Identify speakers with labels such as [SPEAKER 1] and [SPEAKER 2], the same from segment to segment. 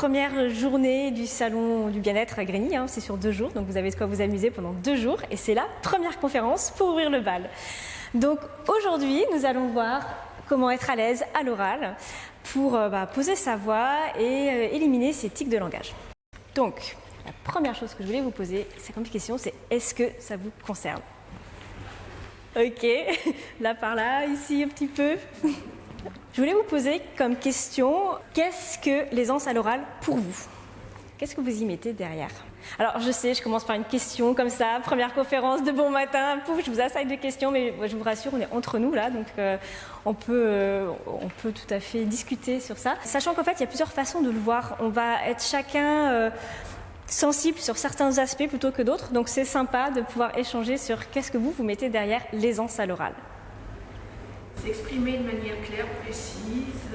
[SPEAKER 1] première journée du salon du bien-être à Grigny, hein, c'est sur 2 jours, donc vous avez de quoi vous amuser pendant 2 jours et c'est la première conférence pour ouvrir le bal. Donc aujourd'hui, nous allons voir comment être à l'aise à l'oral pour poser sa voix et éliminer ses tics de langage. Donc, la première chose que je voulais vous poser, c'est comme question, c'est est-ce que ça vous concerne? Ok, là par là, ici un petit peu. Je voulais vous poser comme question, qu'est-ce que l'aisance à l'oral pour vous? Qu'est-ce que vous y mettez derrière? Alors je sais, je commence par une question comme ça, première conférence de bon matin, pouf, je vous assaille de questions, mais je vous rassure, on est entre nous là, donc on peut tout à fait discuter sur ça. Sachant qu'en fait, il y a plusieurs façons de le voir. On va être chacun sensible sur certains aspects plutôt que d'autres, donc c'est sympa de pouvoir échanger sur qu'est-ce que vous mettez derrière l'aisance à l'oral.
[SPEAKER 2] S'exprimer de manière claire, précise,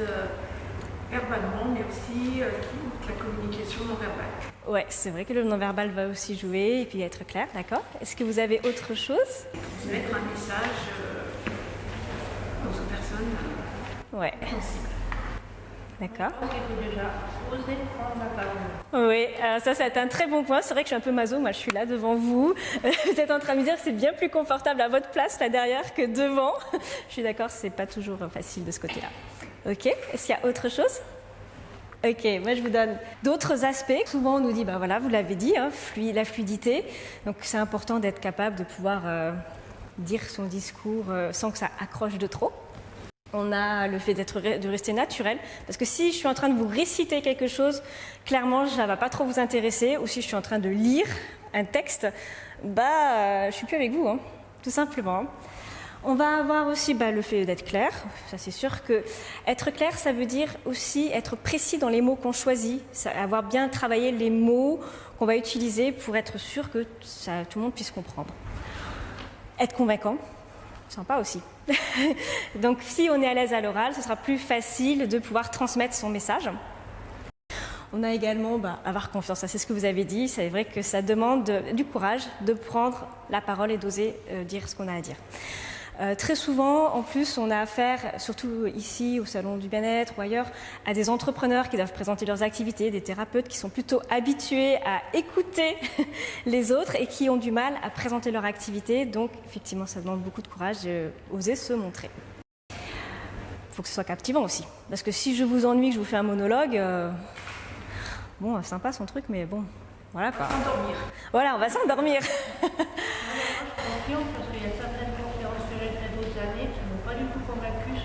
[SPEAKER 2] verbalement, mais aussi toute la communication non verbale.
[SPEAKER 1] Ouais, c'est vrai que le non-verbal va aussi jouer et puis être clair, d'accord. Est-ce que vous avez autre chose?
[SPEAKER 2] Mettre un message aux personnes sensibles.
[SPEAKER 1] D'accord.
[SPEAKER 2] Je pense qu'il faut déjà oser prendre la parole.
[SPEAKER 1] Oui, ça c'est un très bon point. C'est vrai que je suis un peu maso, moi je suis là devant vous. Vous êtes en train de me dire que c'est bien plus confortable à votre place là derrière que devant. Je suis d'accord, c'est pas toujours facile de ce côté-là. Ok, est-ce qu'il y a autre chose? Ok, moi je vous donne d'autres aspects. Souvent on nous dit, voilà, vous l'avez dit, hein, la fluidité. Donc c'est important d'être capable de pouvoir dire son discours sans que ça accroche de trop. On a le fait de rester naturel, parce que si je suis en train de vous réciter quelque chose, clairement ça ne va pas trop vous intéresser, ou si je suis en train de lire un texte, je suis plus avec vous, hein, tout simplement. On va avoir aussi le fait d'être clair, ça c'est sûr que être clair ça veut dire aussi être précis dans les mots qu'on choisit, avoir bien travaillé les mots qu'on va utiliser pour être sûr que tout le monde puisse comprendre. Être convaincant, sympa aussi. Donc si on est à l'aise à l'oral, ce sera plus facile de pouvoir transmettre son message. On a également avoir confiance, ça c'est ce que vous avez dit, c'est vrai que ça demande du courage de prendre la parole et d'oser dire ce qu'on a à dire. Très souvent, en plus, on a affaire, surtout ici au Salon du Bien-être ou ailleurs, à des entrepreneurs qui doivent présenter leurs activités, des thérapeutes qui sont plutôt habitués à écouter les autres et qui ont du mal à présenter leur activité. Donc, effectivement, ça demande beaucoup de courage d'oser se montrer. Il faut que ce soit captivant aussi. Parce que si je vous ennuie, que je vous fais un monologue, sympa son truc, mais bon, voilà quoi.
[SPEAKER 2] On va s'endormir.
[SPEAKER 1] Voilà, on va s'endormir.
[SPEAKER 2] Je confirme parce qu'il y a certaines conférences que j'ai faites d'autres années qui ne m'ont pas du tout convaincu.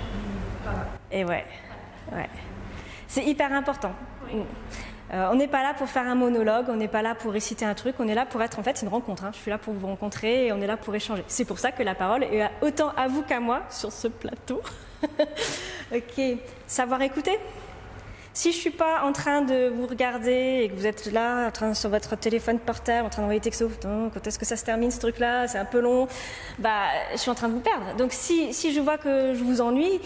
[SPEAKER 1] Et ouais. C'est hyper important. Oui. On n'est pas là pour faire un monologue, on n'est pas là pour réciter un truc, on est là pour être en fait une rencontre. Hein. Je suis là pour vous rencontrer et on est là pour échanger. C'est pour ça que la parole est autant à vous qu'à moi sur ce plateau. Ok, savoir écouter. Si je ne suis pas en train de vous regarder et que vous êtes là en train, sur votre téléphone portable, en train d'envoyer texto, quand est-ce que ça se termine ce truc-là, c'est un peu long, je suis en train de vous perdre. Donc si je vois que je vous ennuie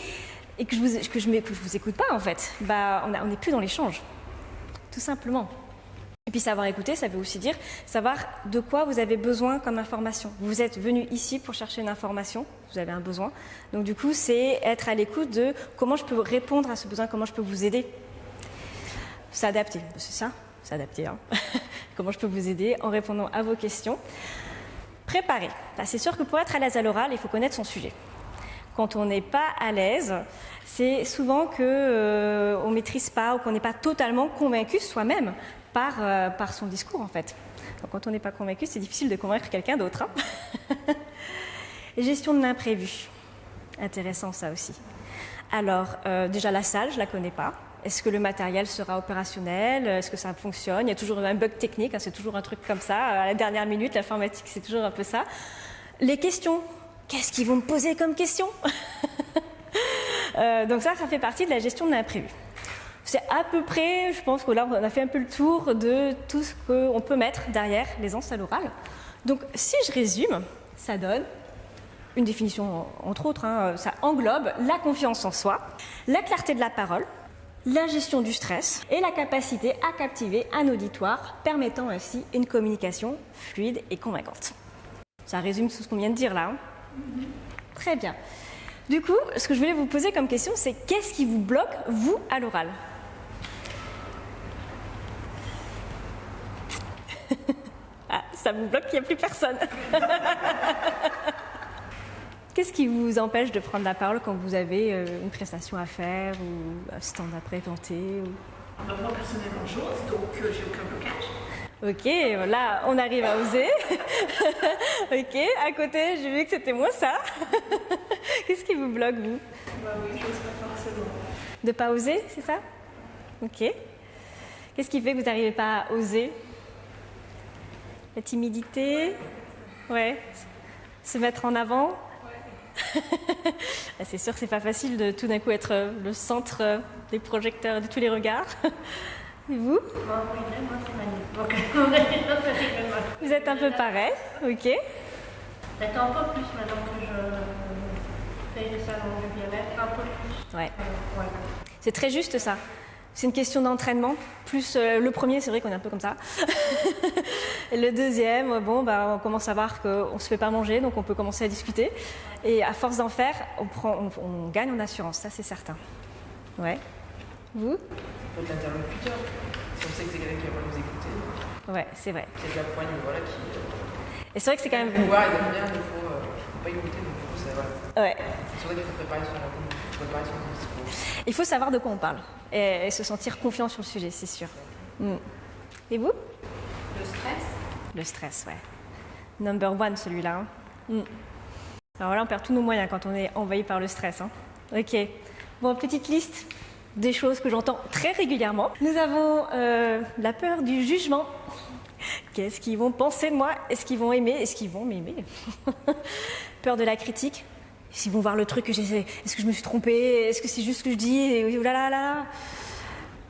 [SPEAKER 1] et que je vous écoute pas en fait, on n'est plus dans l'échange, tout simplement. Et puis savoir écouter, ça veut aussi dire savoir de quoi vous avez besoin comme information. Vous êtes venu ici pour chercher une information, vous avez un besoin. Donc du coup, c'est être à l'écoute de comment je peux répondre à ce besoin, comment je peux vous aider. S'adapter, c'est ça, s'adapter. Hein. Comment je peux vous aider en répondant à vos questions. Préparer. C'est sûr que pour être à l'aise à l'oral, il faut connaître son sujet. Quand on n'est pas à l'aise, c'est souvent qu'on ne maîtrise pas ou qu'on n'est pas totalement convaincu soi-même par son discours en fait. Donc quand on n'est pas convaincu, c'est difficile de convaincre quelqu'un d'autre. Hein. Gestion de l'imprévu. Intéressant ça aussi. Alors déjà la salle, je ne la connais pas. Est-ce que le matériel sera opérationnel? Est-ce que ça fonctionne? Il y a toujours un bug technique, hein, c'est toujours un truc comme ça. À la dernière minute, l'informatique, c'est toujours un peu ça. Les questions. Qu'est-ce qu'ils vont me poser comme question? Donc ça fait partie de la gestion de l'imprévu. C'est à peu près, je pense que là, on a fait un peu le tour de tout ce qu'on peut mettre derrière l'aisance à l'oral. Donc si je résume, ça donne une définition, entre autres, hein, ça englobe la confiance en soi, la clarté de la parole, la gestion du stress et la capacité à captiver un auditoire, permettant ainsi une communication fluide et convaincante. Ça résume tout ce qu'on vient de dire là. Hein. Très bien. Du coup, ce que je voulais vous poser comme question, c'est qu'est-ce qui vous bloque, vous, à l'oral? Ah, ça vous bloque, il n'y a plus personne. Qu'est-ce qui vous empêche de prendre la parole quand vous avez une prestation à faire ou un stand à présenter
[SPEAKER 2] Moi, personnellement, j'ose, donc j'ai aucun blocage.
[SPEAKER 1] Ok, là, on arrive à oser. Ok, à côté, j'ai vu que c'était moi ça. Qu'est-ce qui vous bloque, vous?
[SPEAKER 2] Oui, j'ose pas forcément.
[SPEAKER 1] De pas oser, c'est ça? Ok. Qu'est-ce qui fait que vous n'arrivez pas à oser? La timidité? Ouais. Se mettre en avant? C'est sûr que c'est pas facile de tout d'un coup être le centre des projecteurs, de tous les regards. Et vous?
[SPEAKER 2] Moi, c'est Manu.
[SPEAKER 1] Vous êtes un peu pareil, ok.
[SPEAKER 3] J'attends un peu plus maintenant que je fais le salon du bien-être, un peu plus.
[SPEAKER 1] Ouais.
[SPEAKER 3] Ouais.
[SPEAKER 1] C'est très juste ça. C'est une question d'entraînement. Plus le premier, c'est vrai qu'on est un peu comme ça. Et le deuxième, bon, bah, on commence à voir qu'on ne se fait pas manger, donc on peut commencer à discuter. Et à force d'en faire, on gagne en assurance, ça c'est certain. Ouais. Vous?
[SPEAKER 4] Ça peut être l'interlocuteur. Si on sait que c'est quelqu'un qui va pas nous écouter,
[SPEAKER 1] Ouais, c'est vrai.
[SPEAKER 4] c'est de la poigne, voilà, qui.
[SPEAKER 1] Et c'est vrai que c'est quand même.
[SPEAKER 4] Pouvoir, il aime bien, il faut pas écouter, donc du coup, ça va.
[SPEAKER 1] Ouais.
[SPEAKER 4] C'est vrai qu'il faut préparer son discours.
[SPEAKER 1] Il faut savoir de quoi on parle et se sentir confiant sur le sujet, c'est sûr. Mm. Et vous?
[SPEAKER 2] Le stress.
[SPEAKER 1] Le stress, ouais. Number one, celui-là. Hein. Mm. Alors là, on perd tous nos moyens quand on est envahi par le stress. Hein. Ok. Bon, petite liste des choses que j'entends très régulièrement. Nous avons la peur du jugement. Qu'est-ce qu'ils vont penser de moi? Est-ce qu'ils vont aimer? Est-ce qu'ils vont m'aimer? Peur de la critique. S'ils vont voir le truc que j'essaie, est-ce que je me suis trompée? Est-ce que c'est juste ce que je dis? Et oh là là là.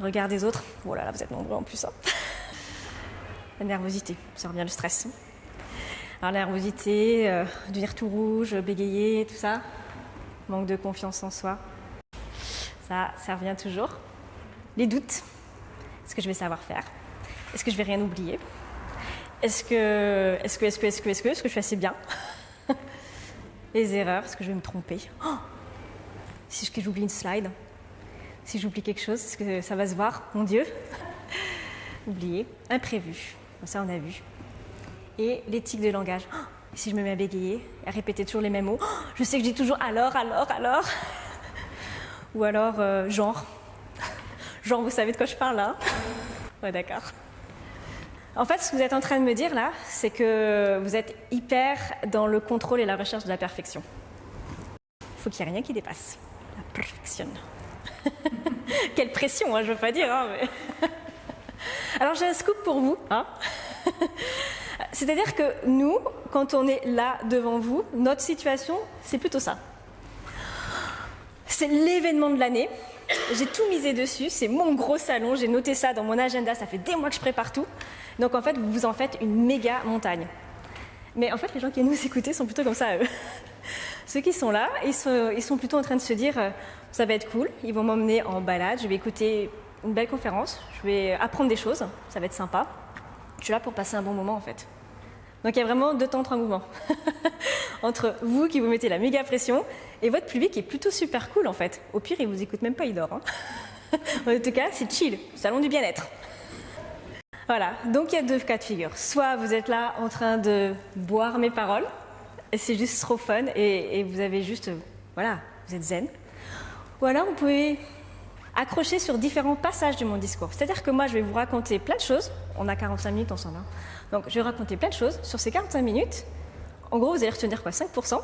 [SPEAKER 1] Regard des autres. Oh là là, vous êtes nombreux en plus. Hein. La nervosité, ça revient le stress. Alors la nervosité, devenir tout rouge, bégayer, tout ça. Manque de confiance en soi. Ça revient toujours. Les doutes. Est-ce que je vais savoir faire? Est-ce que je vais rien oublier? Est-ce que je fais assez bien? Les erreurs, est-ce que je vais me tromper? Oh, si j'oublie une slide, si j'oublie quelque chose, est-ce que ça va se voir? Mon Dieu! Oublier, imprévu, ça on a vu. Et l'éthique de langage. Oh, si je me mets à bégayer, à répéter toujours les mêmes mots, oh, je sais que je dis toujours alors. Ou alors genre. Genre, vous savez de quoi je parle là? Ouais, d'accord. En fait, ce que vous êtes en train de me dire là, c'est que vous êtes hyper dans le contrôle et la recherche de la perfection. Il faut qu'il n'y ait rien qui dépasse. La perfection. Quelle pression, hein, je ne veux pas dire. Hein, mais... Alors j'ai un scoop pour vous. Hein. C'est-à-dire que nous, quand on est là devant vous, notre situation, c'est plutôt ça. C'est l'événement de l'année. J'ai tout misé dessus, c'est mon gros salon, j'ai noté ça dans mon agenda, ça fait des mois que je prépare tout. Donc en fait, vous en faites une méga montagne. Mais en fait, les gens qui nous écoutent sont plutôt comme ça, eux. Ceux qui sont là, ils sont plutôt en train de se dire ça va être cool, ils vont m'emmener en balade, je vais écouter une belle conférence, je vais apprendre des choses, ça va être sympa. Je suis là pour passer un bon moment en fait. Donc il y a vraiment deux temps en mouvement. Entre vous qui vous mettez la méga pression et votre public qui est plutôt super cool en fait. Au pire, il vous écoute même pas, il dort. Hein. En tout cas, c'est chill, salon du bien-être. Voilà, donc il y a deux cas de figure. Soit vous êtes là en train de boire mes paroles, et c'est juste trop fun, et vous avez juste, voilà, vous êtes zen. Ou alors vous pouvez accrocher sur différents passages de mon discours. C'est-à-dire que moi, je vais vous raconter plein de choses. On a 45 minutes ensemble. Hein. Donc, je vais raconter plein de choses. Sur ces 45 minutes, en gros, vous allez retenir quoi? 5%.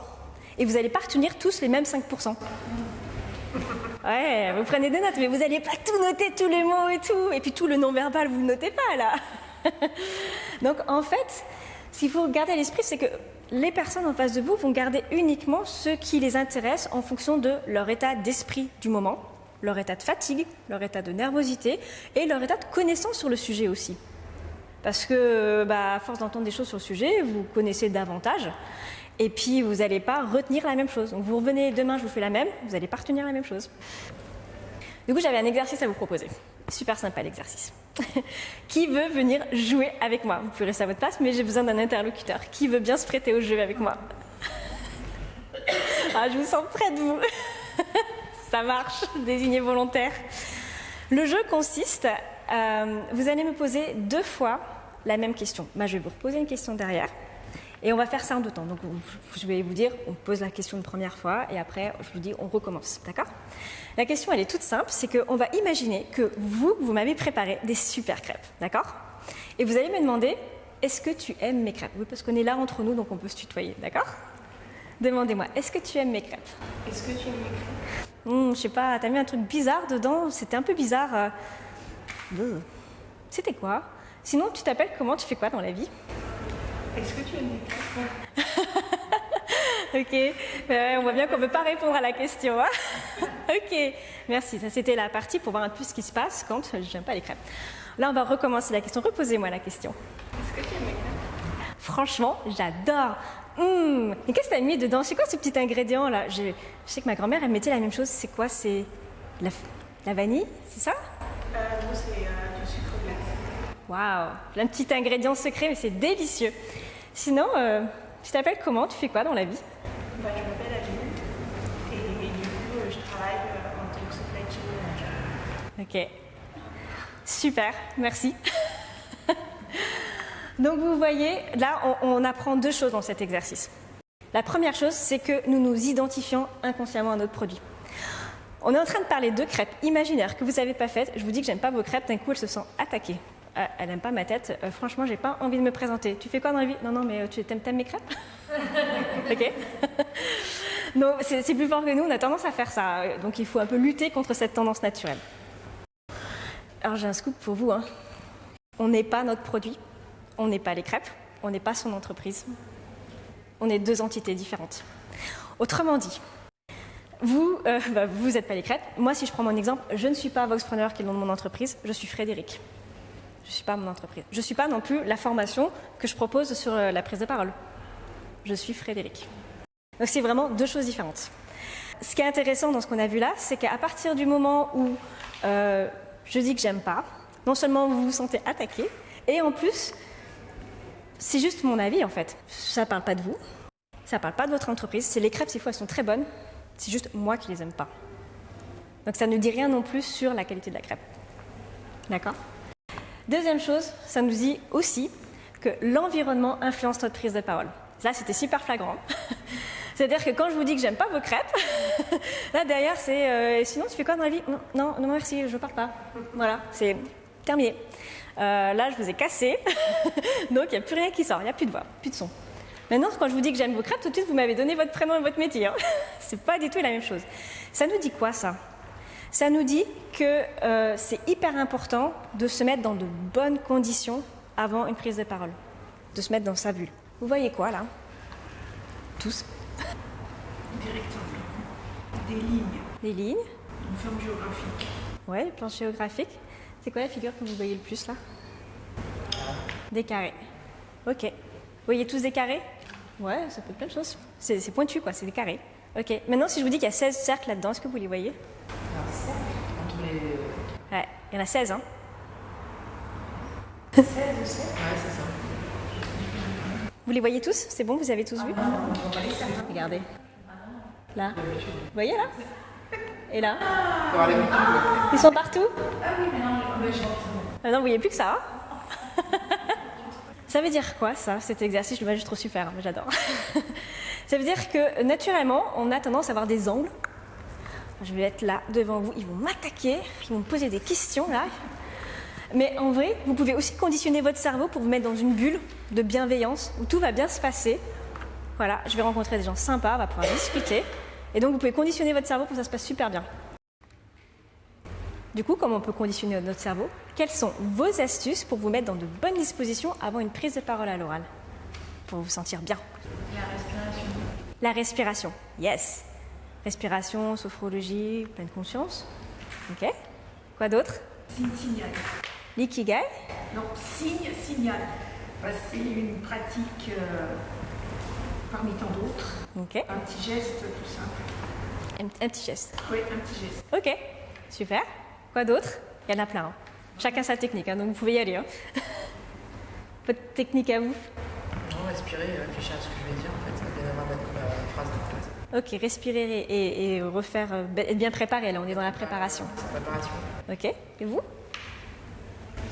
[SPEAKER 1] Et vous n'allez pas retenir tous les mêmes 5%. Ouais, vous prenez des notes, mais vous n'allez pas tout noter, tous les mots et tout. Et puis tout le non-verbal, vous ne le notez pas, là. Donc, en fait, ce qu'il faut garder à l'esprit, c'est que les personnes en face de vous vont garder uniquement ce qui les intéresse en fonction de leur état d'esprit du moment, leur état de fatigue, leur état de nervosité et leur état de connaissance sur le sujet aussi. Parce que, à force d'entendre des choses sur le sujet, vous connaissez davantage et puis vous n'allez pas retenir la même chose. Donc vous revenez demain, je vous fais la même, vous n'allez pas retenir la même chose. Du coup, j'avais un exercice à vous proposer. Super sympa l'exercice. Qui veut venir jouer avec moi? Vous pouvez rester à votre place, mais j'ai besoin d'un interlocuteur. Qui veut bien se prêter au jeu avec moi? Ah, je vous sens près de vous. Ça marche, désigné volontaire. Le jeu consiste, vous allez me poser 2 fois la même question. Bah, je vais vous reposer une question derrière. Et on va faire ça en 2 temps. Donc, je vais vous dire, on pose la question une première fois et après, je vous dis, on recommence. D'accord? La question, elle est toute simple. C'est qu'on va imaginer que vous m'avez préparé des super crêpes. D'accord? Et vous allez me demander, est-ce que tu aimes mes crêpes? Oui, parce qu'on est là entre nous, donc on peut se tutoyer. D'accord? Demandez-moi, est-ce que tu aimes mes crêpes?
[SPEAKER 2] Est-ce que tu aimes les crêpes?
[SPEAKER 1] Je sais pas, t'as mis un truc bizarre dedans. C'était un peu bizarre. C'était quoi? Sinon, tu t'appelles comment? Tu fais quoi dans la vie?
[SPEAKER 2] Est-ce que tu aimes les crêpes?
[SPEAKER 1] Ok, on voit bien qu'on ne peut pas répondre à la question. Hein. Ok, merci. Ça, c'était la partie pour voir un peu ce qui se passe quand je n'aime pas les crêpes. Là, on va recommencer la question. Reposez-moi la question.
[SPEAKER 2] Est-ce que tu aimes les crêpes?
[SPEAKER 1] Franchement, j'adore. Mais qu'est-ce que tu as mis dedans? C'est quoi ce petit ingrédient là? Je sais que ma grand-mère, elle mettait la même chose. C'est quoi? C'est la vanille? C'est ça?
[SPEAKER 2] Non, c'est du sucre glace.
[SPEAKER 1] Waouh, un petit ingrédient secret, mais c'est délicieux. Sinon, tu t'appelles comment? Tu fais quoi dans la vie?
[SPEAKER 2] Je m'appelle Aline et du coup, je travaille en tant que supply chain manager.
[SPEAKER 1] Ok, super, merci. Donc vous voyez, là, on apprend 2 choses dans cet exercice. La première chose, c'est que nous nous identifions inconsciemment à notre produit. On est en train de parler de crêpes imaginaires que vous n'avez pas faites. Je vous dis que j'aime pas vos crêpes, d'un coup, elle se sent attaquée. Elle n'aime pas ma tête. Franchement, j'ai pas envie de me présenter. Tu fais quoi dans la vie? Non, mais tu t'aimes mes crêpes? Ok. Donc, c'est plus fort que nous, on a tendance à faire ça. Donc, il faut un peu lutter contre cette tendance naturelle. Alors, j'ai un scoop pour vous. Hein. On n'est pas notre produit. On n'est pas les crêpes. On n'est pas son entreprise. On est 2 entités différentes. Autrement dit, vous n'êtes pas les crêpes. Moi, si je prends mon exemple, je ne suis pas Voxpreneur, qui est le nom de mon entreprise. Je suis Frédéric. Je ne suis pas mon entreprise. Je ne suis pas non plus la formation que je propose sur la prise de parole. Je suis Frédéric. Donc c'est vraiment 2 choses différentes. Ce qui est intéressant dans ce qu'on a vu là, c'est qu'à partir du moment où je dis que j'aime pas, non seulement vous vous sentez attaqué, et en plus, c'est juste mon avis en fait. Ça ne parle pas de vous, ça ne parle pas de votre entreprise. C'est les crêpes, ces fois, elles sont très bonnes. C'est juste moi qui les aime pas. Donc ça ne dit rien non plus sur la qualité de la crêpe. D'accord ? Deuxième chose, ça nous dit aussi que l'environnement influence notre prise de parole. Là, c'était super flagrant. C'est-à-dire que quand je vous dis que j'aime pas vos crêpes, là derrière, c'est sinon tu fais quoi dans la vie? Non, merci, je parle pas. Voilà, c'est terminé. Là, je vous ai cassé, donc il n'y a plus rien qui sort, il n'y a plus de voix, plus de son. Maintenant, quand je vous dis que j'aime vos crêpes, tout de suite, vous m'avez donné votre prénom et votre métier. Hein. C'est pas du tout la même chose. Ça nous dit quoi, ça? Ça nous dit que c'est hyper important de se mettre dans de bonnes conditions avant une prise de parole, de se mettre dans sa bulle. Vous voyez quoi, là? Tous?
[SPEAKER 2] Des rectangles, des lignes,
[SPEAKER 1] Des lignes.
[SPEAKER 2] une forme géographique.
[SPEAKER 1] Ouais, le plan géographique. C'est quoi la figure que vous voyez le plus, là? Des carrés. Ok. Vous voyez tous des carrés? Ouais, ça peut être plein de choses. C'est pointu, quoi, c'est des carrés. Ok. Maintenant, si je vous dis qu'il y a 16 cercles là-dedans, est-ce que vous les voyez?
[SPEAKER 4] Entre les...
[SPEAKER 1] Ouais, il y en a 16, hein.
[SPEAKER 2] 16 ou 7?
[SPEAKER 4] Ouais, c'est ça.
[SPEAKER 1] Vous les voyez tous? C'est bon, vous avez tous vu? Regardez. Là. Vous voyez, là? Et là?
[SPEAKER 4] Faut avoir l'habitude.
[SPEAKER 1] Ils sont partout?
[SPEAKER 2] Ah oui, mais non,
[SPEAKER 1] Ah non, vous voyez plus que ça. Hein. Ça veut dire quoi, ça, cet exercice? Je le vois juste trop super, hein, mais j'adore. Ça veut dire que, naturellement, on a tendance à avoir des angles. Je vais être là, devant vous. Ils vont m'attaquer, ils vont me poser des questions, là. Mais en vrai, vous pouvez aussi conditionner votre cerveau pour vous mettre dans une bulle de bienveillance où tout va bien se passer. Voilà, je vais rencontrer des gens sympas, on va pouvoir discuter. Et donc, vous pouvez conditionner votre cerveau pour que ça se passe super bien. Du coup, comment on peut conditionner notre cerveau? Quelles sont vos astuces pour vous mettre dans de bonnes dispositions avant une prise de parole à l'oral? Pour vous sentir bien.
[SPEAKER 2] La respiration.
[SPEAKER 1] La respiration, yes. Respiration, sophrologie, pleine conscience. Ok. Quoi d'autre?
[SPEAKER 2] Signe-signal.
[SPEAKER 1] L'ikigai.
[SPEAKER 2] Non, signe-signal. C'est une pratique parmi tant d'autres.
[SPEAKER 1] Ok.
[SPEAKER 2] Un petit geste tout simple.
[SPEAKER 1] Un petit geste.
[SPEAKER 2] Oui, un petit geste.
[SPEAKER 1] Ok. Super. Quoi d'autre? Il y en a plein. Hein. Chacun sa technique, hein, donc vous pouvez y aller. Hein. Votre technique à vous?
[SPEAKER 4] Non, respirer, réfléchir à ce que je vais dire, en fait. Ça vient d'avoir votre phrase, en fait.
[SPEAKER 1] Ok, respirer et refaire, être bien préparé, là, on est dans la préparation.
[SPEAKER 4] Préparation.
[SPEAKER 1] Ok. Et vous?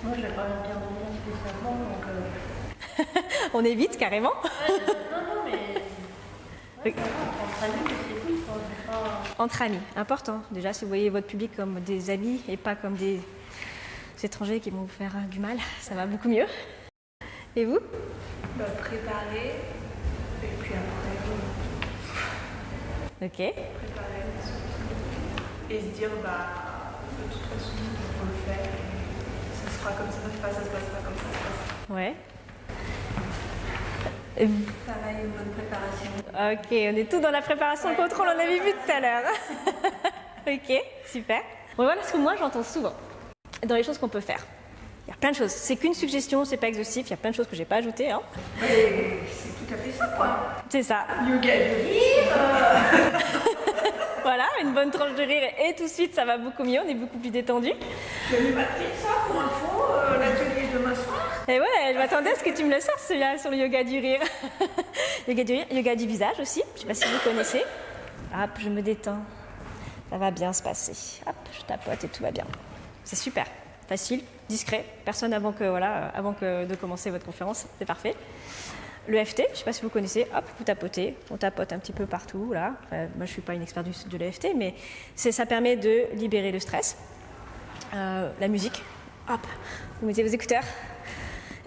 [SPEAKER 3] Moi, je vais pas bien donner. spécialement, donc...
[SPEAKER 1] On évite carrément.
[SPEAKER 3] Non, mais... Ouais, ça va, entre amis, c'est tout, quoi. C'est pas...
[SPEAKER 1] Entre amis, important. Déjà, si vous voyez votre public comme des amis et pas comme des étrangers qui vont vous faire du mal, ça va beaucoup mieux. Et vous?
[SPEAKER 2] Préparer, et puis après,
[SPEAKER 1] Ok.
[SPEAKER 2] préparer, et se dire, de toute façon, on le fait, et ça se fera comme ça se passe, ça se passe pas comme ça se passe.
[SPEAKER 1] Ouais.
[SPEAKER 3] Pareil, une bonne préparation.
[SPEAKER 1] Ok, on est tous dans la préparation contrôle, on avait vu tout à l'heure. Ok, super. Bon, voilà ce que moi j'entends souvent dans les choses qu'on peut faire. Il y a plein de choses. C'est qu'une suggestion, c'est pas exhaustif. Il y a plein de choses que j'ai pas ajoutées. Hein.
[SPEAKER 2] Mais c'est tout à fait ça, quoi.
[SPEAKER 1] C'est ça.
[SPEAKER 2] Yoga du rire.
[SPEAKER 1] Voilà, une bonne tranche de rire et tout de suite ça va beaucoup mieux. On est beaucoup plus détendu.
[SPEAKER 2] Je vais lui mettre ça pour info, l'atelier demain soir.
[SPEAKER 1] Et ouais, je m'attendais à ce que tu me le sortes celui-là sur le yoga du rire. Yoga du rire, yoga du visage aussi. Je sais pas si vous connaissez. Hop, je me détends. Ça va bien se passer. Hop, je tapote et tout va bien. C'est super. Facile, discret, personne avant que de commencer votre conférence, c'est parfait. Le FT, je ne sais pas si vous connaissez, hop, vous tapotez, on tapote un petit peu partout, là. Moi, je ne suis pas une experte de l'EFT, mais ça permet de libérer le stress. La musique, hop, vous mettez vos écouteurs,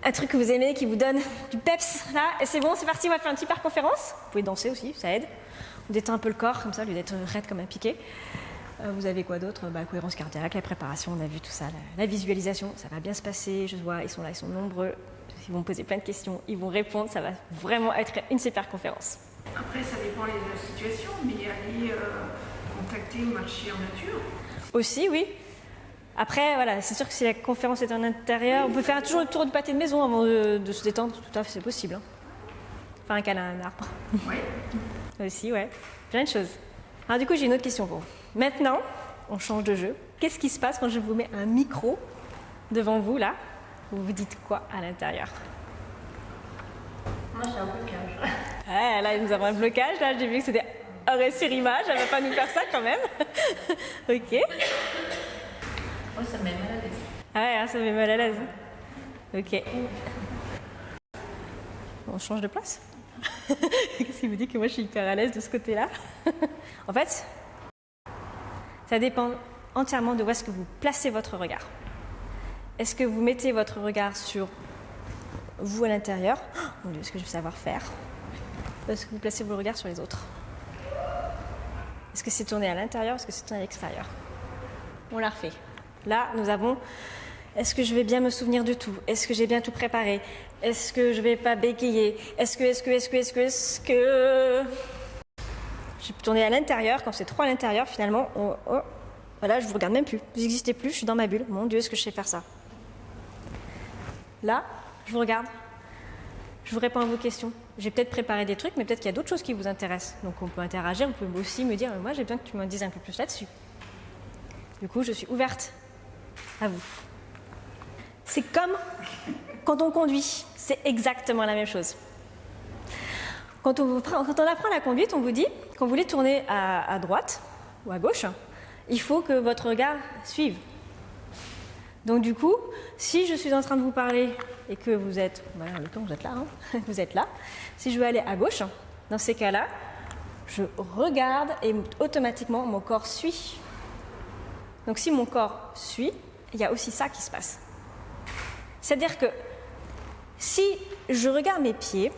[SPEAKER 1] un truc que vous aimez, qui vous donne du peps, là, et c'est bon, c'est parti, on va faire une super conférence. Vous pouvez danser aussi, ça aide. On détend un peu le corps, comme ça, au lieu d'être raide comme un piqué. Vous avez quoi d'autre? Cohérence cardiaque, la préparation, on a vu tout ça, la visualisation, ça va bien se passer, je vois, ils sont là, ils sont nombreux, ils vont me poser plein de questions, ils vont répondre, ça va vraiment être une super conférence.
[SPEAKER 2] Après, ça dépend des situations, mais aller contacter ou marcher en nature.
[SPEAKER 1] Aussi, oui. Après, voilà, c'est sûr que si la conférence est en intérieur, on peut faire toujours le tour du pâté de maison avant de se détendre, tout à fait, c'est possible. Hein. Faire un câlin à un arbre.
[SPEAKER 2] Oui.
[SPEAKER 1] Aussi, ouais, plein de choses. Alors du coup, j'ai une autre question pour vous. Maintenant, on change de jeu. Qu'est-ce qui se passe quand je vous mets un micro devant vous, là? Vous vous dites quoi à l'intérieur?
[SPEAKER 3] Moi, c'est un blocage.
[SPEAKER 1] Ouais, là, nous avons un blocage. Là, j'ai vu que c'était arrêt sur image. Elle va pas nous faire ça quand même. Ok.
[SPEAKER 3] Oh, ça me met mal à l'aise.
[SPEAKER 1] Ah ouais, hein, ça me met mal à l'aise. Ok. On change de place? Qu'est-ce qui vous dit que moi, je suis hyper à l'aise de ce côté-là? En fait, ça dépend entièrement de où est-ce que vous placez votre regard. Est-ce que vous mettez votre regard sur vous à l'intérieur? Oh mon Dieu, est-ce que je vais savoir faire? Ou est-ce que vous placez vos regards sur les autres? Est-ce que c'est tourné à l'intérieur? Est-ce que c'est tourné à l'extérieur? On l'a refait. Là, nous avons... Est-ce que je vais bien me souvenir de tout? Est-ce que j'ai bien tout préparé? Est-ce que je vais pas bégayer? Est-ce que... J'ai tourné à l'intérieur, quand c'est trop à l'intérieur, finalement, voilà, je vous regarde même plus. Vous n'existez plus, je suis dans ma bulle. Mon Dieu, est-ce que je sais faire ça? Là, je vous regarde. Je vous réponds à vos questions. J'ai peut-être préparé des trucs, mais peut-être qu'il y a d'autres choses qui vous intéressent. Donc on peut interagir, vous pouvez aussi me dire, moi j'ai besoin que tu m'en dises un peu plus là-dessus. Du coup, je suis ouverte à vous. C'est comme quand on conduit, c'est exactement la même chose. Quand on apprend la conduite, on vous dit, quand vous voulez tourner à droite ou à gauche, il faut que votre regard suive. Donc du coup, si je suis en train de vous parler et que vous êtes, voilà, le temps vous êtes là, hein, vous êtes là, si je veux aller à gauche, dans ces cas-là, je regarde et automatiquement mon corps suit. Donc si mon corps suit, il y a aussi ça qui se passe. C'est-à-dire que si je regarde mes pieds,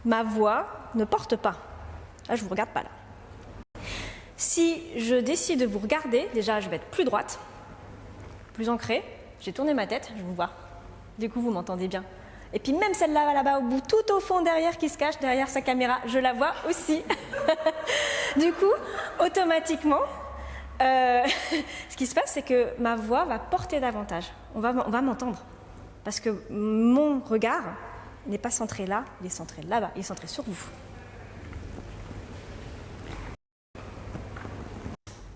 [SPEAKER 1] ma voix ne porte pas. Là, je ne vous regarde pas là. Si je décide de vous regarder, déjà, je vais être plus droite, plus ancrée. J'ai tourné ma tête, je vous vois. Du coup, vous m'entendez bien. Et puis même celle-là, là-bas, au bout, tout au fond, derrière, qui se cache derrière sa caméra, je la vois aussi. Du coup, automatiquement, ce qui se passe, c'est que ma voix va porter davantage. On va m'entendre. Parce que mon regard n'est pas centré là, il est centré là-bas, il est centré sur vous.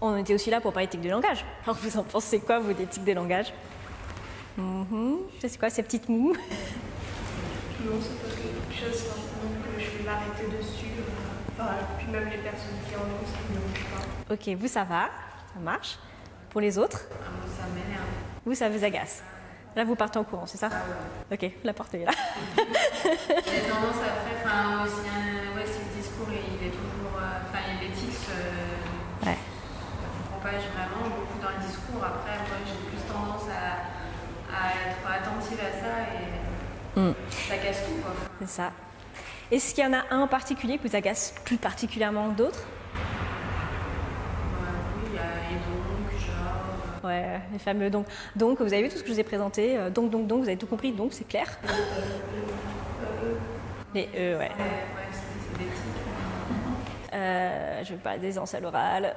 [SPEAKER 1] On était aussi là pour parler d'éthique de langage. Alors vous en pensez quoi, vous, d'éthique de langage? C'est quoi ces petites moues?
[SPEAKER 2] Non, c'est pas quelque chose que je vais m'arrêter dessus. Puis même les personnes qui en ont, ça ne me dérange pas.
[SPEAKER 1] Ok, vous ça va, ça marche. Pour les autres?
[SPEAKER 2] Ça m'énerve.
[SPEAKER 1] Vous, ça vous agace. Là, vous partez en courant, c'est ça? Ok, la porte est là.
[SPEAKER 5] J'ai tendance après, enfin, si le discours il est toujours, enfin, il y a des tics,
[SPEAKER 1] Ouais.
[SPEAKER 5] on propage vraiment beaucoup dans le discours. Après, moi, j'ai plus tendance à être attentive à ça et ça casse tout, quoi.
[SPEAKER 1] C'est ça. Est-ce qu'il y en a un en particulier qui vous agace plus particulièrement que d'autres?
[SPEAKER 5] Oui, il y a et donc, genre.
[SPEAKER 1] Ouais, les fameux donc. Donc, vous avez vu tout ce que je vous ai présenté. Donc, vous avez tout compris, donc c'est clair. Les E, ouais.
[SPEAKER 5] C'est des tics.
[SPEAKER 1] Je veux pas d'aisance à l'oral,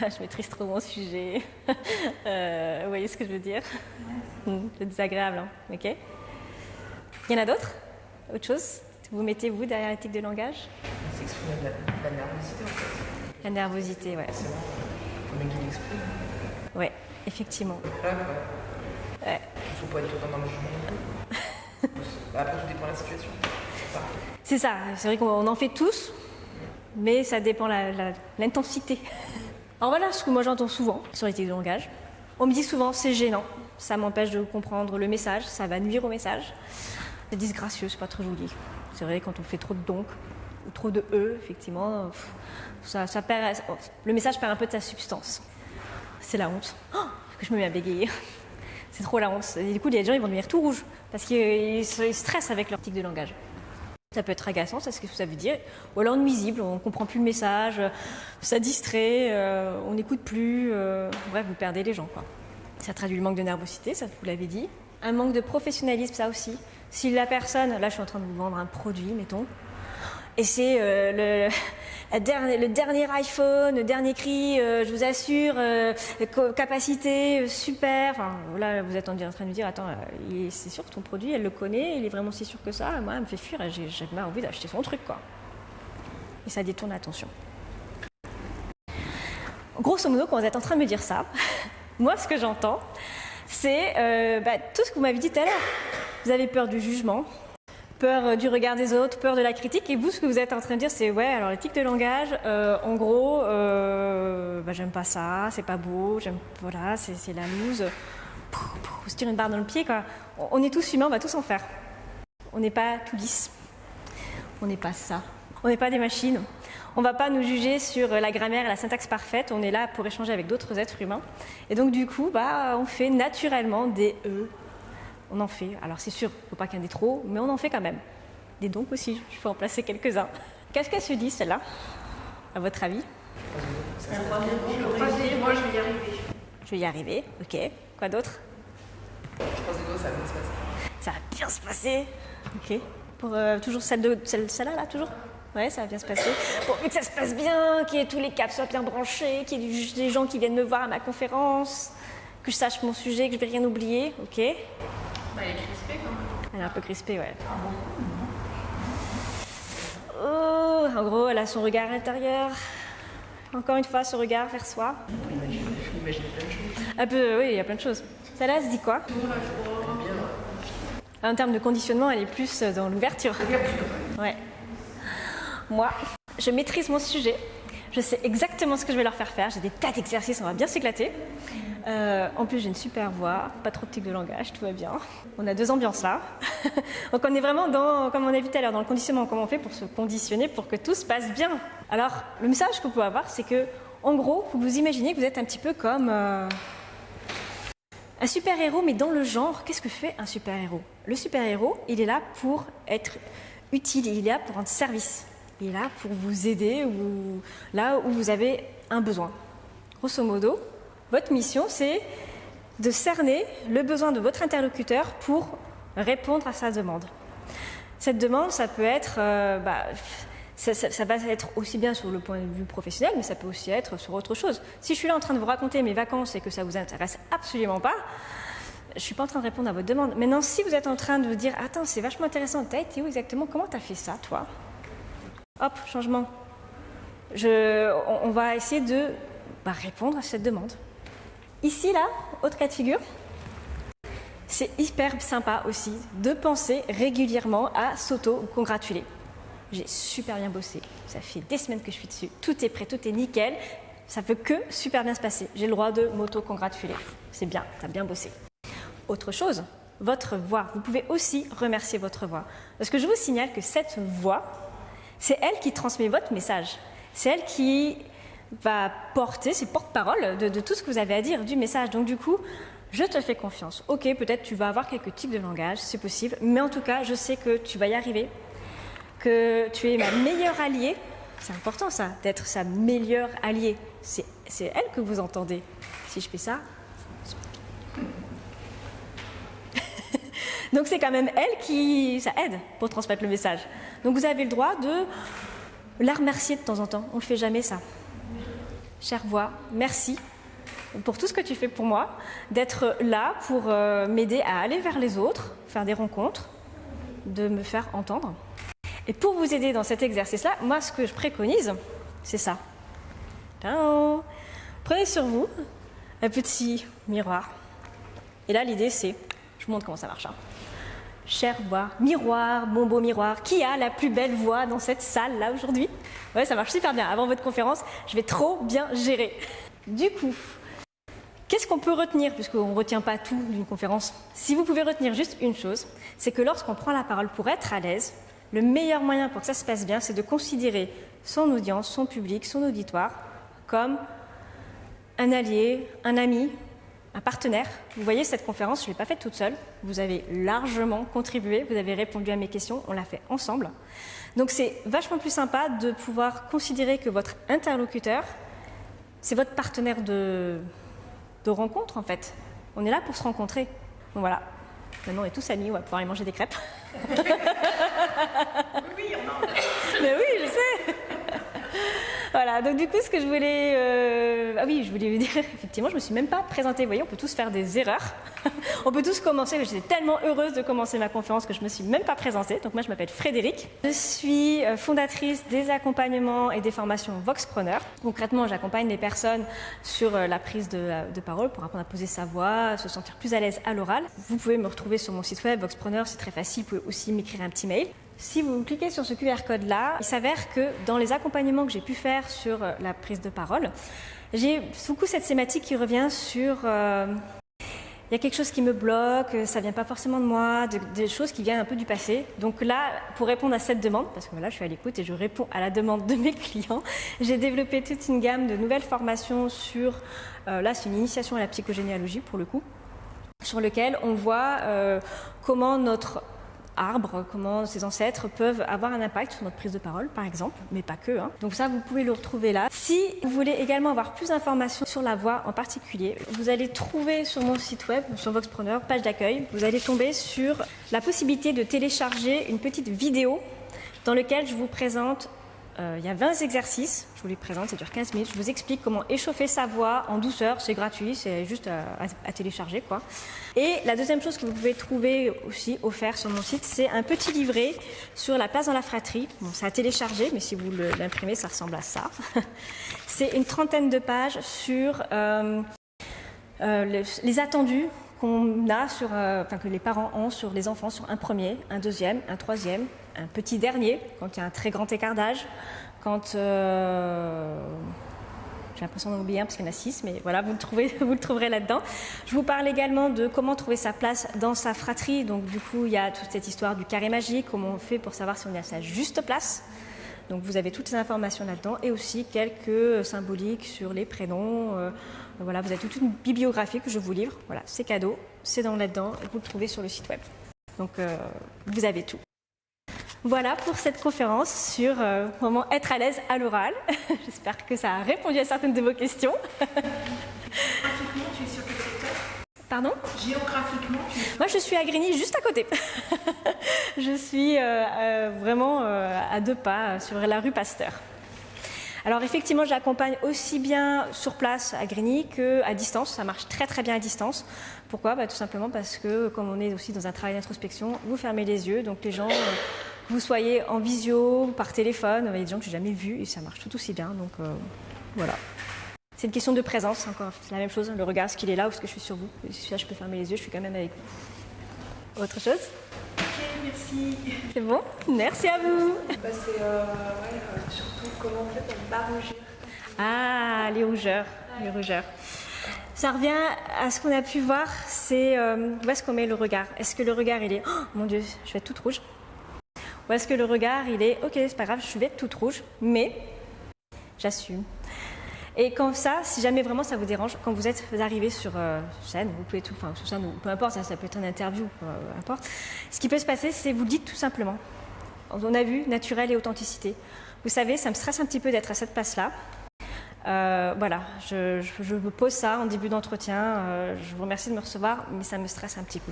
[SPEAKER 1] je maîtrise trop mon sujet. Vous voyez ce que je veux dire? C'est désagréable, hein. Ok. Il y en a d'autres? Autre chose? Vous mettez vous derrière l'éthique de langage?
[SPEAKER 4] C'est exprimer la nervosité en fait.
[SPEAKER 1] La nervosité, ouais.
[SPEAKER 4] C'est bon. Faut bien qu'il l'exprime.
[SPEAKER 1] Ouais, effectivement.
[SPEAKER 4] Là, quoi.
[SPEAKER 1] Ouais.
[SPEAKER 4] Il faut pas être tout le temps dans le mouvement. Après, tout dépend de la situation.
[SPEAKER 1] C'est ça, c'est vrai qu'on en fait tous, mais ça dépend l'intensité. Alors voilà ce que moi j'entends souvent sur l'éthique de langage. On me dit souvent c'est gênant, ça m'empêche de comprendre le message, ça va nuire au message. C'est disgracieux, c'est pas très joli. C'est vrai quand on fait trop de donc ou trop de effectivement, ça perd, le message perd un peu de sa substance. C'est la honte. Oh, que je me mets à bégayer. C'est trop la honte. Et du coup, les gens ils vont devenir tout rouges parce qu'ils stressent avec leur éthique de langage. Ça peut être agaçant, c'est ce que ça veut dire, ou alors nuisible, on ne comprend plus le message, ça distrait, on n'écoute plus, bref, vous perdez les gens, quoi. Ça traduit le manque de nervosité, ça vous l'avez dit. Un manque de professionnalisme, ça aussi. Si la personne, là je suis en train de vous vendre un produit, mettons, et c'est le dernier iPhone, le dernier cri, je vous assure, capacité super. Enfin, là, vous êtes en train de me dire, attends, c'est sûr que ton produit, elle le connaît, il est vraiment si sûr que ça. Moi, elle me fait fuir et j'ai jamais envie d'acheter son truc, quoi. Et ça détourne l'attention. Grosso modo, quand vous êtes en train de me dire ça, moi, ce que j'entends, c'est tout ce que vous m'avez dit tout à l'heure. Vous avez peur du jugement, peur du regard des autres, peur de la critique. Et vous, ce que vous êtes en train de dire, c'est ouais, alors l'éthique de langage, en gros, j'aime pas ça, c'est pas beau, voilà, c'est la loose. On se tire une barre dans le pied, quoi. On est tous humains, on va tous en faire. On n'est pas tout lisse. On n'est pas ça. On n'est pas des machines. On ne va pas nous juger sur la grammaire et la syntaxe parfaite. On est là pour échanger avec d'autres êtres humains. Et donc, du coup, on fait naturellement des On en fait. Alors, c'est sûr, il ne faut pas qu'il y en ait trop, mais on en fait quand même. Des donc aussi, je peux en placer quelques-uns. Qu'est-ce qu'elle se dit, celle-là, à votre avis?
[SPEAKER 2] Moi, je vais y arriver.
[SPEAKER 1] Je vais y arriver, ok. Quoi d'autre?
[SPEAKER 4] Je croise les doigts, ça va bien se passer.
[SPEAKER 1] Ça va bien se passer. Ok. Pour toujours celle-là, là, toujours? Ouais, ça va bien se passer. Pour que ça se passe bien, qu'il y ait tous les câbles soient bien branchés, qu'il y ait des gens qui viennent me voir à ma conférence, que je sache mon sujet, que je ne vais rien oublier, ok.
[SPEAKER 5] Elle est crispée quand même.
[SPEAKER 1] Elle est un peu crispée, ouais. Oh, en gros, elle a son regard intérieur. Encore une fois, ce regard vers soi.
[SPEAKER 4] On peut imaginer plein de choses.
[SPEAKER 1] Un peu, oui, il y a plein de choses. Celle-là, elle se dit quoi? En termes de conditionnement, elle est plus dans l'ouverture. Ouais. Moi, je maîtrise mon sujet. Je sais exactement ce que je vais leur faire faire. J'ai des tas d'exercices, on va bien s'éclater. En plus, j'ai une super voix, pas trop de tics de langage, tout va bien. On a 2 ambiances là. Donc on est vraiment dans, comme on a vu tout à l'heure, dans le conditionnement. Comment on fait pour se conditionner pour que tout se passe bien? Alors, le message que vous pouvez avoir, c'est que, en gros, vous vous imaginez que vous êtes un petit peu comme un super-héros, mais dans le genre, qu'est-ce que fait un super-héros? Le super-héros, il est là pour être utile, il est là pour rendre service. Il est là pour vous aider là où vous avez un besoin. Grosso modo, votre mission, c'est de cerner le besoin de votre interlocuteur pour répondre à sa demande. Cette demande, ça peut être, ça va être aussi bien sur le point de vue professionnel, mais ça peut aussi être sur autre chose. Si je suis là en train de vous raconter mes vacances et que ça vous intéresse absolument pas, je ne suis pas en train de répondre à votre demande. Maintenant, si vous êtes en train de vous dire « Attends, c'est vachement intéressant, t'as été où exactement? Comment t'as fait ça, toi ?» Hop, changement. On va essayer de répondre à cette demande. Ici, là, autre cas de figure, c'est hyper sympa aussi de penser régulièrement à s'auto-congratuler. J'ai super bien bossé, ça fait des semaines que je suis dessus, tout est prêt, tout est nickel, ça peut que super bien se passer. J'ai le droit de m'auto-congratuler. C'est bien, t'as bien bossé. Autre chose, votre voix. Vous pouvez aussi remercier votre voix. Parce que je vous signale que cette voix, c'est elle qui transmet votre message. C'est elle qui va porter, c'est porte-parole de tout ce que vous avez à dire, du message. Donc du coup, je te fais confiance. Ok, peut-être tu vas avoir quelques tics de langage, c'est possible, mais en tout cas, je sais que tu vas y arriver, que tu es ma meilleure alliée. C'est important ça, d'être sa meilleure alliée. C'est elle que vous entendez. Si je fais ça... Donc c'est quand même elle qui... ça aide pour transmettre le message. Donc vous avez le droit de la remercier de temps en temps. On ne fait jamais ça. Chère voix, merci pour tout ce que tu fais pour moi, d'être là pour m'aider à aller vers les autres, faire des rencontres, de me faire entendre. Et pour vous aider dans cet exercice-là, moi ce que je préconise, c'est ça. Tadam. Prenez sur vous un petit miroir. Et là l'idée c'est, je vous montre comment ça marche. Chère voix, miroir, mon beau miroir, qui a la plus belle voix dans cette salle-là aujourd'hui? Ouais, ça marche super bien. Avant votre conférence, je vais trop bien gérer. Du coup, qu'est-ce qu'on peut retenir, puisqu'on ne retient pas tout d'une conférence? Si vous pouvez retenir juste une chose, c'est que lorsqu'on prend la parole pour être à l'aise, le meilleur moyen pour que ça se passe bien, c'est de considérer son audience, son public, son auditoire, comme un allié, un ami, un partenaire. Vous voyez, cette conférence, je ne l'ai pas faite toute seule. Vous avez largement contribué, vous avez répondu à mes questions, on l'a fait ensemble. Donc c'est vachement plus sympa de pouvoir considérer que votre interlocuteur, c'est votre partenaire de rencontre en fait. On est là pour se rencontrer. Donc voilà, maintenant on est tous amis, on va pouvoir aller manger des crêpes.
[SPEAKER 2] Oui, on en a.
[SPEAKER 1] Mais oui, je sais. Voilà, donc du coup, ce que je voulais... Ah oui, je voulais vous dire, effectivement, je me suis même pas présentée. Vous voyez, on peut tous faire des erreurs. On peut tous commencer. J'étais tellement heureuse de commencer ma conférence que je me suis même pas présentée. Donc moi, je m'appelle Frédéric. Je suis fondatrice des accompagnements et des formations Voxpreneur. Concrètement, j'accompagne les personnes sur la prise de parole pour apprendre à poser sa voix, se sentir plus à l'aise à l'oral. Vous pouvez me retrouver sur mon site web, Voxpreneur, c'est très facile. Vous pouvez aussi m'écrire un petit mail. Si vous cliquez sur ce QR code-là, il s'avère que dans les accompagnements que j'ai pu faire sur la prise de parole, j'ai beaucoup cette thématique qui revient sur il y a quelque chose qui me bloque, ça vient pas forcément de moi, des choses qui viennent un peu du passé. Donc là, pour répondre à cette demande, parce que là je suis à l'écoute et je réponds à la demande de mes clients, j'ai développé toute une gamme de nouvelles formations sur, là c'est une initiation à la psychogénéalogie pour le coup, sur lequel on voit comment notre arbre, comment ses ancêtres peuvent avoir un impact sur notre prise de parole, par exemple, mais pas que. Donc ça, vous pouvez le retrouver là. Si vous voulez également avoir plus d'informations sur la voix en particulier, vous allez trouver sur mon site web, sur Voxpreneur, page d'accueil, vous allez tomber sur la possibilité de télécharger une petite vidéo dans laquelle je vous présente, il y a 20 exercices, je vous les présente, ça dure 15 minutes, je vous explique comment échauffer sa voix en douceur, c'est gratuit, c'est juste à télécharger quoi. Et la deuxième chose que vous pouvez trouver aussi offert sur mon site, c'est un petit livret sur la place dans la fratrie. Bon, c'est à télécharger, mais si vous l'imprimez, ça ressemble à ça. C'est une 30aine de pages sur les attendus qu'on a sur, que les parents ont sur les enfants, sur un premier, un deuxième, un troisième, un petit dernier, quand il y a un très grand écart d'âge, quand j'ai l'impression d'en oublier un parce qu'il y en a 6, mais voilà, vous le trouverez là-dedans. Je vous parle également de comment trouver sa place dans sa fratrie. Donc du coup, il y a toute cette histoire du carré magique, comment on fait pour savoir si on est à sa juste place. Donc vous avez toutes les informations là-dedans et aussi quelques symboliques sur les prénoms. Voilà, vous avez toute une bibliographie que je vous livre. Voilà, c'est cadeau, c'est là-dedans, vous le trouvez sur le site web. Donc vous avez tout. Voilà pour cette conférence sur comment être à l'aise à l'oral. J'espère que ça a répondu à certaines de vos questions.
[SPEAKER 2] Géographiquement, tu es sur quel secteur?
[SPEAKER 1] Pardon?
[SPEAKER 2] Géographiquement, tu es...
[SPEAKER 1] Moi, je suis à Grigny, juste à côté. Je suis vraiment à 2 pas sur la rue Pasteur. Alors effectivement, j'accompagne aussi bien sur place à Grigny qu'à distance. Ça marche très très bien à distance. Pourquoi? Tout simplement parce que comme on est aussi dans un travail d'introspection, vous fermez les yeux. Donc les gens, que vous soyez en visio, par téléphone, il y a des gens que j'ai jamais vus et ça marche tout aussi bien. Donc voilà. C'est une question de présence, encore. C'est la même chose. Le regard, est-ce qu'il est là ou est-ce que je suis sur vous? Et si là, je peux fermer les yeux, je suis quand même avec vous. Autre chose?
[SPEAKER 2] Ok, merci.
[SPEAKER 1] C'est bon? Merci à vous.
[SPEAKER 4] C'est surtout comment on fait pour ne pas rougir.
[SPEAKER 1] Ah, les rougeurs. Les rougeurs. Ça revient à ce qu'on a pu voir, c'est où est-ce qu'on met le regard. Est-ce que le regard, il est « Oh mon Dieu, je vais être toute rouge ?» Ou est-ce que le regard, il est « Ok, c'est pas grave, je vais être toute rouge, mais j'assume. » Et comme ça, si jamais vraiment ça vous dérange, quand vous êtes arrivé sur scène, vous pouvez tout, enfin sur scène, ou peu importe, ça peut être une interview, peu importe. Ce qui peut se passer, c'est vous le dites tout simplement. On a vu naturel et authenticité. Vous savez, ça me stresse un petit peu d'être à cette place-là. Voilà, je me pose ça en début d'entretien. Je vous remercie de me recevoir, mais ça me stresse un petit peu.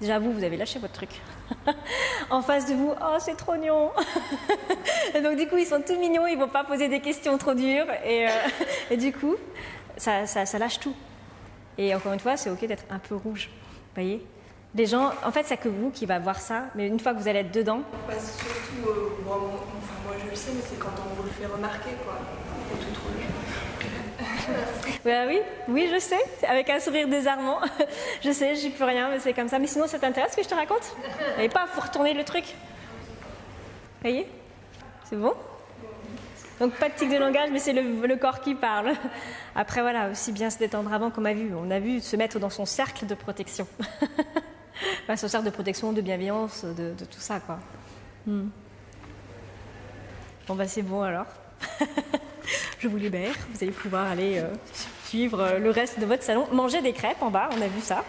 [SPEAKER 1] Déjà, vous avez lâché votre truc. En face de vous, oh, c'est trop mignon. Et donc, du coup, ils sont tout mignons, ils ne vont pas poser des questions trop dures. Et du coup, ça lâche tout. Et encore une fois, c'est OK d'être un peu rouge. Vous voyez ? Les gens, en fait, c'est que vous qui va voir ça, mais une fois que vous allez être dedans.
[SPEAKER 6] Parce que surtout, moi je le sais, mais c'est quand on vous le fait remarquer, quoi. On est toute rouge.
[SPEAKER 1] Oui, je sais, avec un sourire désarmant. Je sais, j'y peux rien, mais c'est comme ça. Mais sinon, ça t'intéresse que je te raconte ? Et pas, faut retourner le truc. Vous voyez ? C'est bon ? Donc pas de tic de langage, mais c'est le corps qui parle. Après, voilà, aussi bien se détendre avant qu'on a vu. On a vu se mettre dans son cercle de protection. Enfin, son cercle de protection, de bienveillance, de tout ça, quoi. Bon, bah c'est bon alors. Je vous libère. Vous allez pouvoir aller suivre le reste de votre salon. Manger des crêpes en bas, on a vu ça.